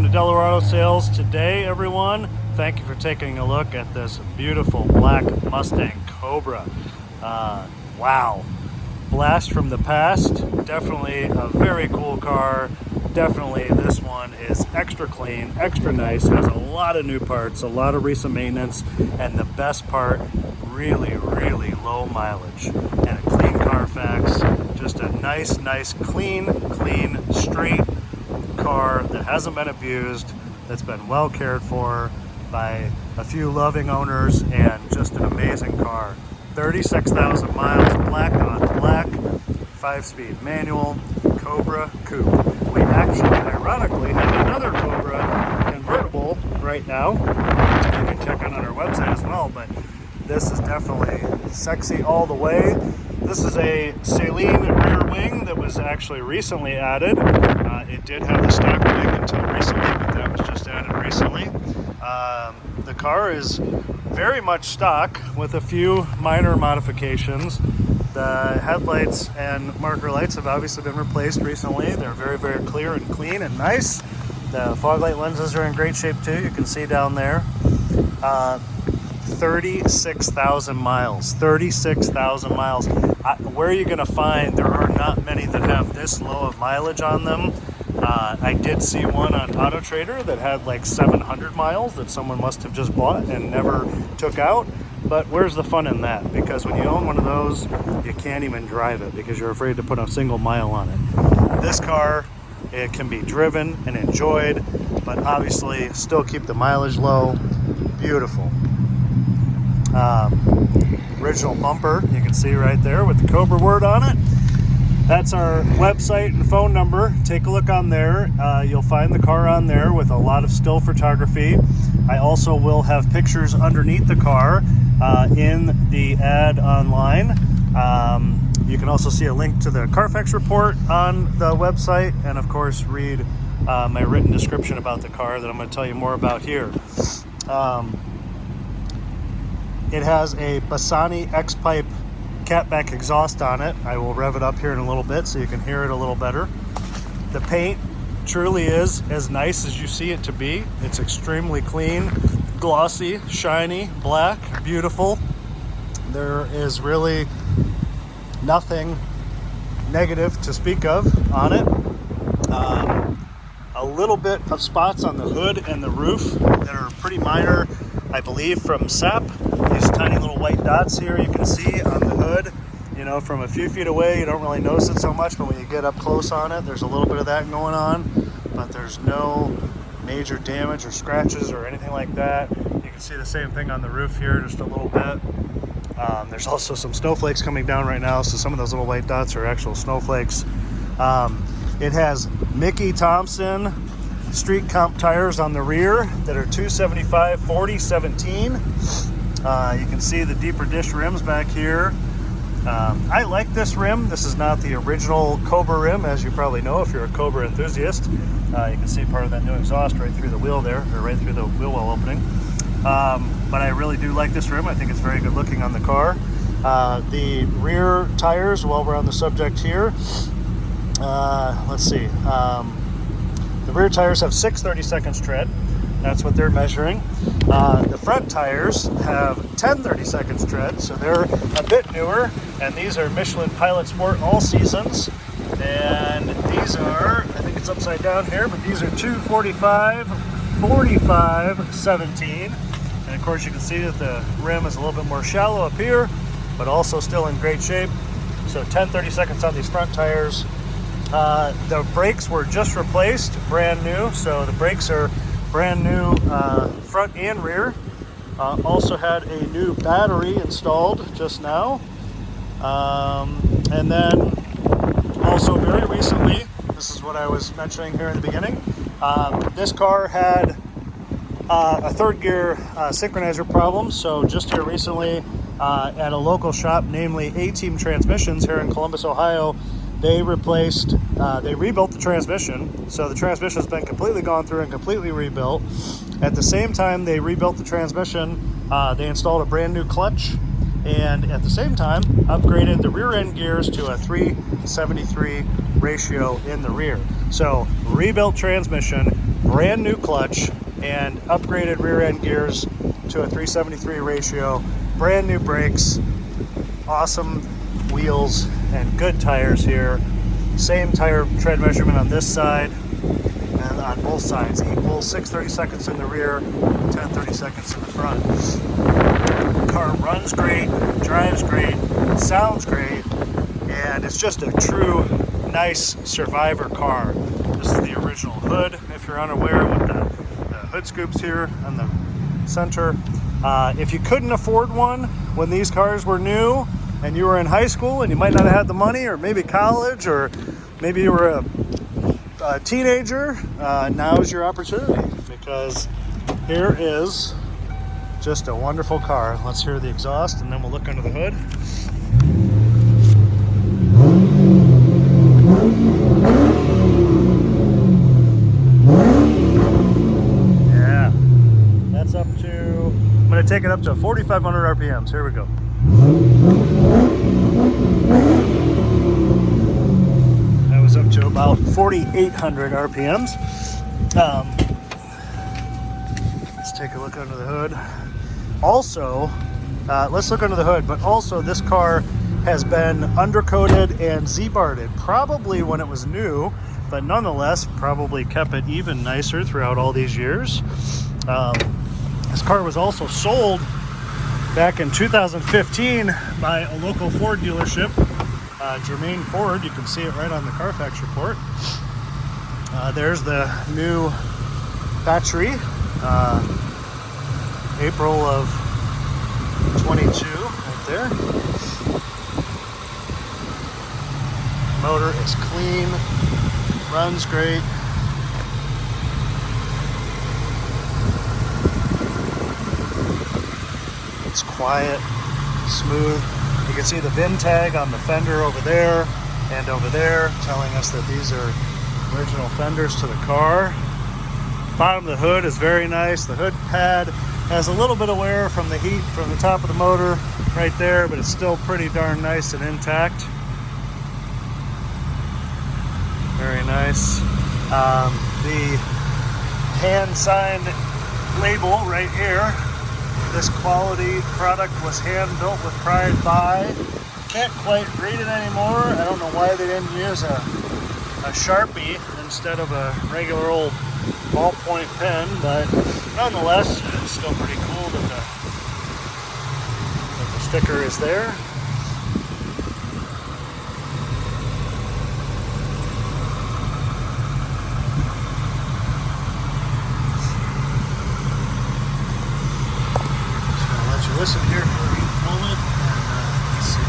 welcome to Delaware Auto Sales. Today, everyone, thank you for taking a look at this beautiful black Mustang Cobra. Wow, blast from the past. Definitely a very cool car. Definitely this one is extra clean, extra nice, has a lot of new parts, a lot of recent maintenance, and the best part, really low mileage and a clean Carfax. Just a nice clean straight car that hasn't been abused, that's been well cared for by a few loving owners, and just an amazing car. 36,000 miles, black on black, 5-speed manual, Cobra Coupe. We actually, ironically, have another Cobra convertible right now. You can check out on our website as well, but this is definitely sexy all the way. This is a Saleen rear wing that was actually recently added. It did have the stock wing until recently, but that was just added recently. The car is very much stock with a few minor modifications. The headlights and marker lights have obviously been replaced recently. They're very clear and clean and nice. The fog light lenses are in great shape too. You can see down there. 36,000 miles. 36,000 miles. Where are you going to find? There are not many that have this low of mileage on them. I did see one on Auto Trader that had like 700 miles that someone must have just bought and never took out. But where's the fun in that? Because when you own one of those, you can't even drive it because you're afraid to put a single mile on it. This car, it can be driven and enjoyed, but obviously still keep the mileage low. Beautiful. Original bumper, you can see right there with the Cobra word on it. That's our website and phone number. Take a look on there. You'll find the car on there with a lot of still photography. I also will have pictures underneath the car in the ad online. You can also see a link to the Carfax report on the website, and of course read my written description about the car that I'm going to tell you more about here. It has a Bassani X-Pipe catback exhaust on it. I will rev it up here in a little bit so you can hear it a little better. The paint truly is as nice as you see it to be. It's extremely clean, glossy, shiny, black, beautiful. There is really nothing negative to speak of on it. A little bit of spots on the hood and the roof that are pretty minor, I believe, from SAP. These tiny little white dots here you can see on the hood. You know, from a few feet away you don't really notice it so much, but when you get up close on it, there's a little bit of that going on. But there's no major damage or scratches or anything like that. You can see the same thing on the roof here, just a little bit. There's also some snowflakes coming down right now, so some of those little white dots are actual snowflakes. It has Mickey Thompson street comp tires on the rear that are 275 40 17. You can see the deeper dish rims back here. I like this rim. This is not the original Cobra rim, as you probably know if you're a Cobra enthusiast. You can see part of that new exhaust right through the wheel there, or right through the wheel well opening. But I really do like this rim. I think it's very good looking on the car. The rear tires, while we're on the subject here, let's see. The rear tires have 6 30-seconds tread. That's what they're measuring. The front tires have 10 30-seconds tread, so they're a bit newer. And these are Michelin Pilot Sport All Seasons. And these are, I think it's upside down here, but these are 245 45 17. And of course you can see that the rim is a little bit more shallow up here, but also still in great shape. So 10 30-seconds on these front tires. The brakes were just replaced, brand new. So the brakes are brand new front and rear. Also had a new battery installed just now. And then also very recently, this is what I was mentioning here in the beginning, this car had a third gear synchronizer problem. So just here recently at a local shop, namely A-Team Transmissions here in Columbus, Ohio, they rebuilt the transmission. So the transmission has been completely gone through and completely rebuilt. At the same time they rebuilt the transmission, they installed a brand new clutch, and at the same time upgraded the rear end gears to a 3:73 ratio in the rear. So rebuilt transmission, brand new clutch and upgraded rear end gears to a 373 ratio, brand new brakes, awesome wheels, and good tires here. Same tire tread measurement on this side and on both sides. Equal 6/32 in the rear, 10/32 in the front. The car runs great, drives great, sounds great, and it's just a true nice survivor car. This is the original hood, if you're unaware, with the hood scoops here on the center. If you couldn't afford one when these cars were new and you were in high school and you might not have had the money, or maybe college, or maybe you were a teenager, now's your opportunity, because here is just a wonderful car. Let's hear the exhaust and then we'll look under the hood. Yeah, that's up to, I'm going to take it up to 4,500 RPMs. Here we go. That was up to about 4,800 RPMs. Let's take a look under the hood. Also, let's look under the hood, but also this car has been undercoated and Z-barded, probably when it was new, but nonetheless probably kept it even nicer throughout all these years. This car was also sold back in 2015 by a local Ford dealership, Germain Ford. You can see it right on the Carfax report. There's the new battery, April of 22 right there. Motor is clean, runs great. It's quiet, smooth. You can see the VIN tag on the fender over there and over there, telling us that these are original fenders to the car. Bottom of the hood is very nice. The hood pad has a little bit of wear from the heat from the top of the motor right there, but it's still pretty darn nice and intact. Very nice. The hand-signed label right here. This quality product was hand-built with pride by. Can't quite read it anymore. I don't know why they didn't use a Sharpie instead of a regular old ballpoint pen, but nonetheless, it's still pretty cool that the sticker is there. Listen here for a moment, and let's see.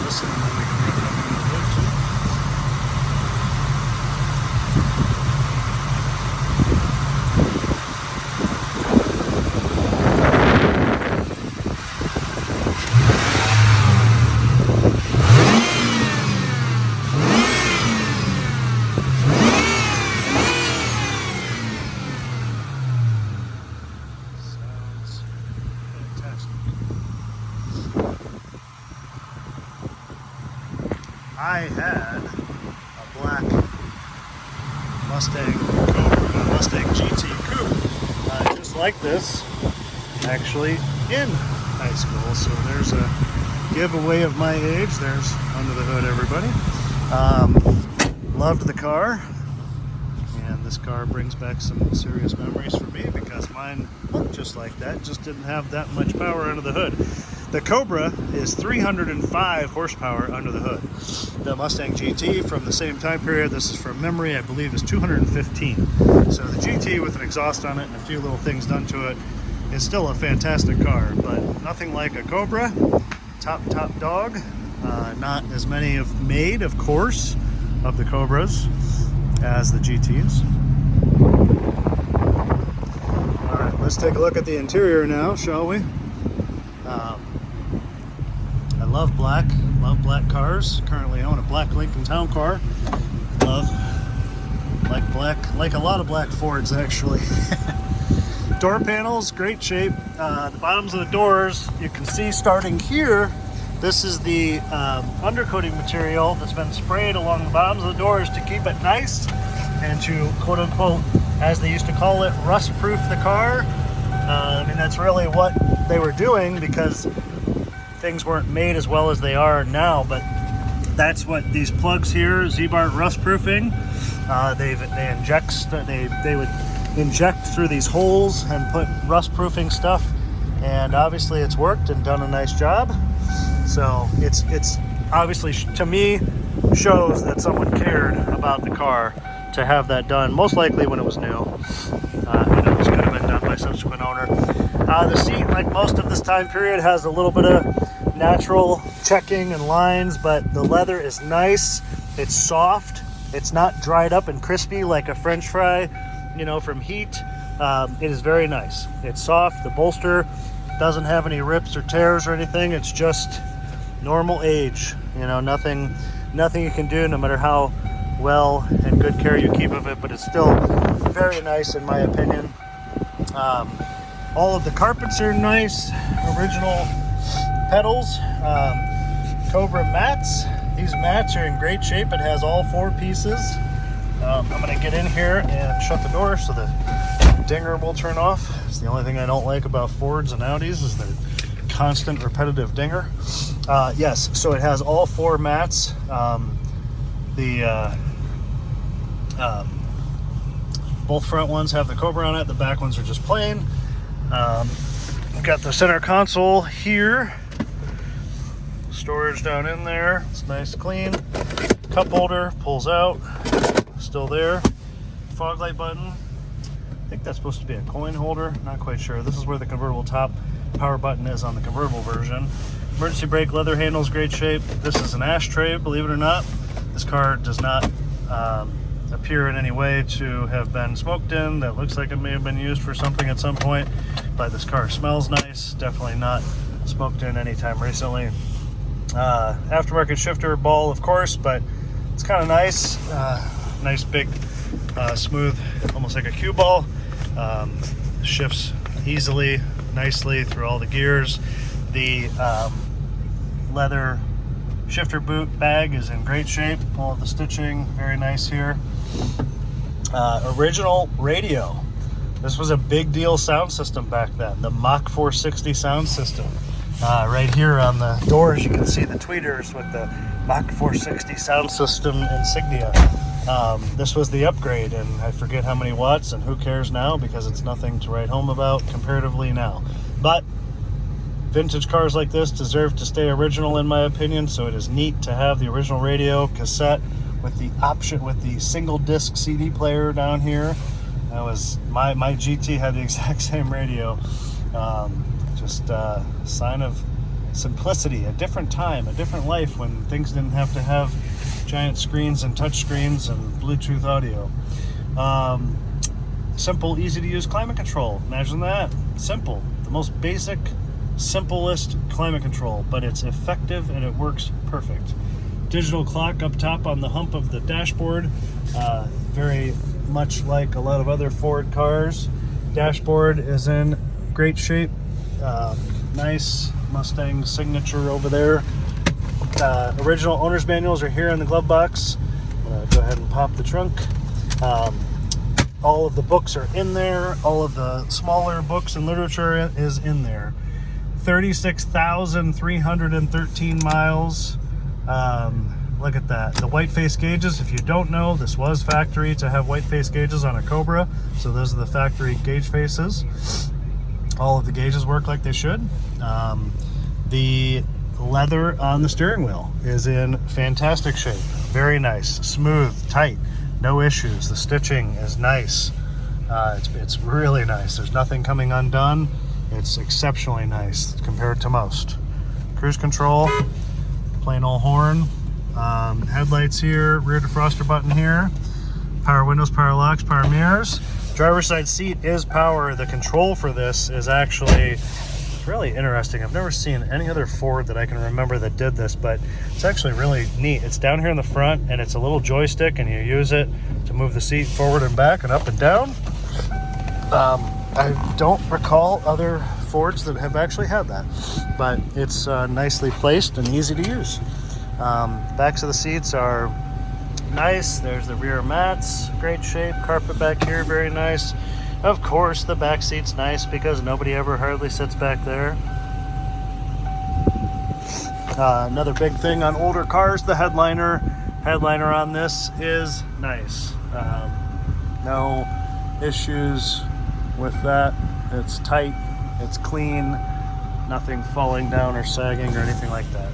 Listen, and then we can rip it up into the hood too. I had a black Mustang Cobra, Mustang GT Coupe, just like this, actually in high school. So there's a giveaway of my age. There's under the hood, everybody. Loved the car, and this car brings back some serious memories for me because mine looked just like that, just didn't have that much power under the hood. The Cobra is 305 horsepower under the hood. The Mustang GT from the same time period, this is from memory, I believe is 215. So the GT with an exhaust on it and a few little things done to it is still a fantastic car, but nothing like a Cobra. Top dog. Not as many have made, of course, of the Cobras as the GTs. All right, let's take a look at the interior now, shall we? I love black cars. Currently own a black Lincoln Town Car. Like a lot of black Fords, actually. Door panels, great shape. The bottoms of the doors, you can see starting here, this is the undercoating material that's been sprayed along the bottoms of the doors to keep it nice and to quote unquote as they used to call it, rust-proof the car. I mean, that's really what they were doing because things weren't made as well as they are now, but that's what these plugs here, Z-Bart rust proofing. They would inject through these holes and put rust proofing stuff, and obviously it's worked and done a nice job. So it's obviously, to me, shows that someone cared about the car to have that done, most likely when it was new. This could have been done by subsequent owner. The seat, like most of this time period, has a little bit of natural checking and lines, but the leather is nice. It's soft. It's not dried up and crispy like a French fry, from heat. It is very nice. It's soft. The bolster doesn't have any rips or tears or anything. It's just normal age. Nothing you can do, no matter how well and good care you keep of it, but it's still very nice in my opinion. All of the carpets are nice, original pedals, Cobra mats. These mats are in great shape. It has all 4 pieces. I'm going to get in here and shut the door so the dinger will turn off. It's the only thing I don't like about Fords and Audis is their constant repetitive dinger. Yes, so it has all 4 mats. Both front ones have the Cobra on it. The back ones are just plain. We've got the center console here. Storage down in there. It's nice, clean. Cup holder pulls out. Still there. Fog light button. I think that's supposed to be a coin holder. Not quite sure. This is where the convertible top power button is on the convertible version. Emergency brake leather handles, great shape. This is an ashtray, believe it or not. This car does not appear in any way to have been smoked in. That looks like it may have been used for something at some point, but this car smells nice. Definitely not smoked in anytime recently. Aftermarket shifter ball, of course, but it's kind of nice. Nice big smooth, almost like a cue ball. Shifts easily, nicely through all the gears. The leather shifter boot bag is in great shape. All of the stitching, very nice here. Original radio. This was a big deal sound system back then. The Mach 460 sound system. Right here on the doors, you can see the tweeters with the Mach 460 sound system insignia. This was the upgrade, and I forget how many watts, and who cares now because it's nothing to write home about comparatively now. But vintage cars like this deserve to stay original in my opinion, so it is neat to have the original radio cassette with the option, with the single disc CD player down here. That was my GT had the exact same radio. Just a sign of simplicity, a different time, a different life when things didn't have to have giant screens and touch screens and Bluetooth audio. Simple, easy to use climate control. Imagine that. Simple. The most basic, simplest climate control, but it's effective and it works perfect. Digital clock up top on the hump of the dashboard. Very much like a lot of other Ford cars. Dashboard is in great shape. Nice Mustang signature over there. Original owner's manuals are here in the glove box. I'm going to go ahead and pop the trunk. All of the books are in there. All of the smaller books and literature is in there. 36,313 miles. Look at that. The white face gauges, if you don't know, this was factory to have white face gauges on a Cobra. So those are the factory gauge faces. All of the gauges work like they should. The leather on the steering wheel is in fantastic shape. Very nice, smooth, tight, no issues. The stitching is nice. It's really nice. There's nothing coming undone. It's exceptionally nice compared to most. Cruise control, plain old horn. Headlights here, rear defroster button here. Power windows, power locks, power mirrors. Driver's side seat is power. The control for this is actually really interesting. I've never seen any other Ford that I can remember that did this, but it's actually really neat. It's down here in the front, and it's a little joystick, and you use it to move the seat forward and back and up and down. I don't recall other Fords that have actually had that, but it's nicely placed and easy to use. Backs of the seats are nice. There's the rear mats, great shape. Carpet back here, very nice. Of course, the back seat's nice because nobody ever hardly sits back there. Another big thing on older cars, the headliner. Headliner on this is nice. No issues with that. It's tight, it's clean, nothing falling down or sagging or anything like that.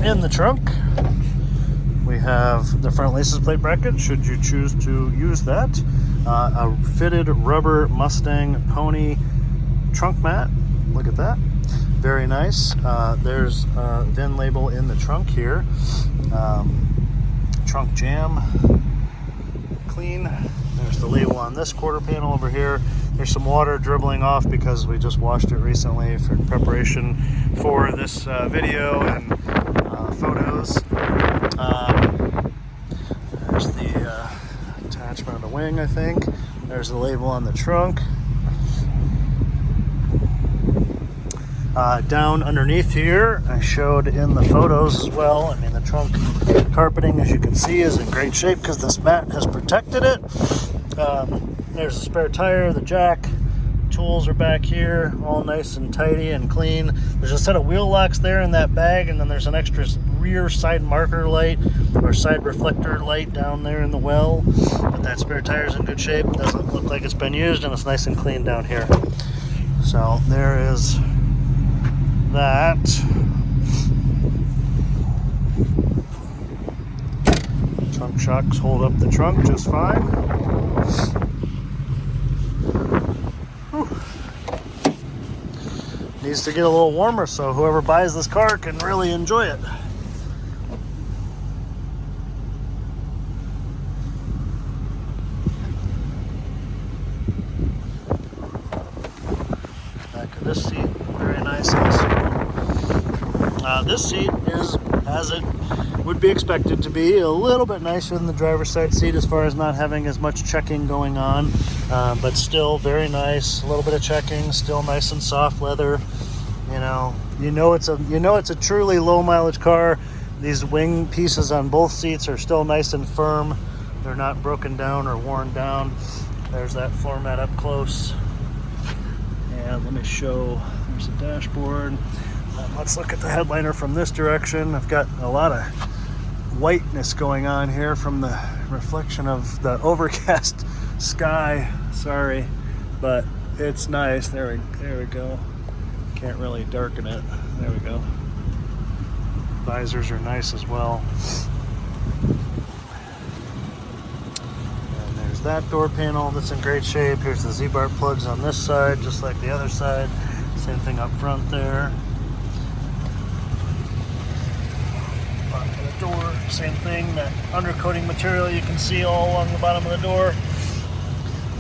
In the trunk, we have the front license plate bracket, should you choose to use that. A fitted rubber Mustang Pony trunk mat. Look at that. Very nice. There's a VIN label in the trunk here. Trunk jam. Clean. There's the label on this quarter panel over here. There's some water dribbling off because we just washed it recently for preparation for this video and photos. There's the attachment on the wing, I think. There's the label on the trunk. Down underneath here, I showed in the photos as well. I mean, the trunk carpeting, as you can see, is in great shape because this mat has protected it. There's a spare tire, the jack, tools are back here, all nice and tidy and clean. There's a set of wheel locks there in that bag, and then there's an extra rear side marker light or side reflector light down there in the well. But that spare tire is in good shape. Doesn't look like it's been used, and it's nice and clean down here. So there is that. Trunk shocks hold up the trunk just fine. Whew. Needs to get a little warmer so whoever buys this car can really enjoy it. Back of this seat, very nice also. This seat is, as it would be expected to be, a little bit nicer than the driver's side seat as far as not having as much checking going on, but still very nice. A little bit of checking, still nice and soft leather. You know it's a truly low mileage car. These wing pieces on both seats are still nice and firm. They're not broken down or worn down. There's that floor mat up close. And let me show, there's a dashboard. Let's look at the headliner from this direction. I've got a lot of whiteness going on here from the reflection of the overcast sky. Sorry, but it's nice. There we go. Can't really darken it. There we go. Visors are nice as well. And there's that door panel that's in great shape. Here's the Z-bar plugs on this side, just like the other side. Same thing up front there. Door, same thing, that undercoating material you can see all along the bottom of the door.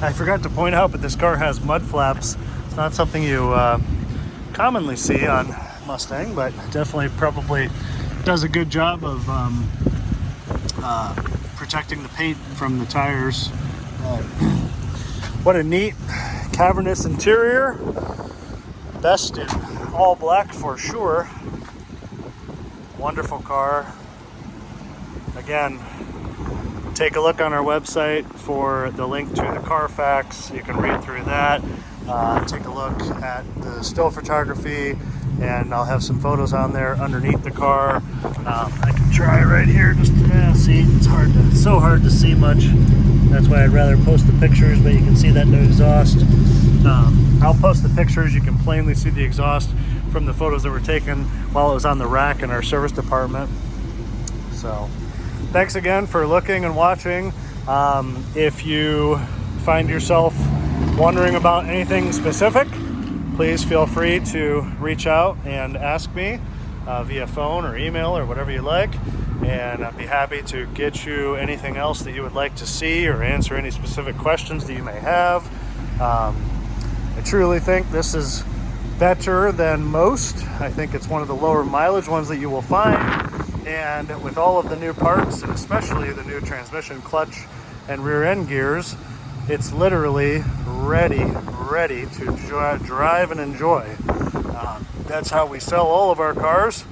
I forgot to point out, but this car has mud flaps. It's not something you commonly see on Mustang, but definitely probably does a good job of protecting the paint from the tires. What a neat cavernous interior. Best in all black for sure. Wonderful car. Again, take a look on our website for the link to the Carfax. You can read through that. Take a look at the still photography, and I'll have some photos on there underneath the car. I can try right here. Just see, it's so hard to see much. That's why I'd rather post the pictures, but you can see that no exhaust. I'll post the pictures. You can plainly see the exhaust from the photos that were taken while it was on the rack in our service department. So thanks again for looking and watching. If you find yourself wondering about anything specific, please feel free to reach out and ask me via phone or email or whatever you like, and I'd be happy to get you anything else that you would like to see or answer any specific questions that you may have. I truly think this is better than most. I think it's one of the lower mileage ones that you will find, and with all of the new parts, and especially the new transmission, clutch, and rear end gears, it's literally ready to drive and enjoy. That's how we sell all of our cars.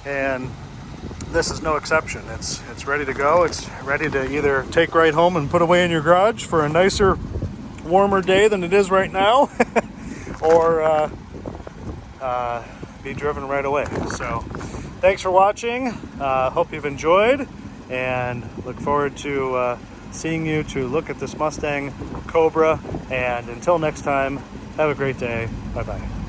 and this is no exception. It's ready to go. It's ready to either take right home and put away in your garage for a nicer, warmer day than it is right now, or be driven right away. So thanks for watching. Hope you've enjoyed, and look forward to seeing you to look at this Mustang Cobra. And until next time, have a great day. Bye-bye.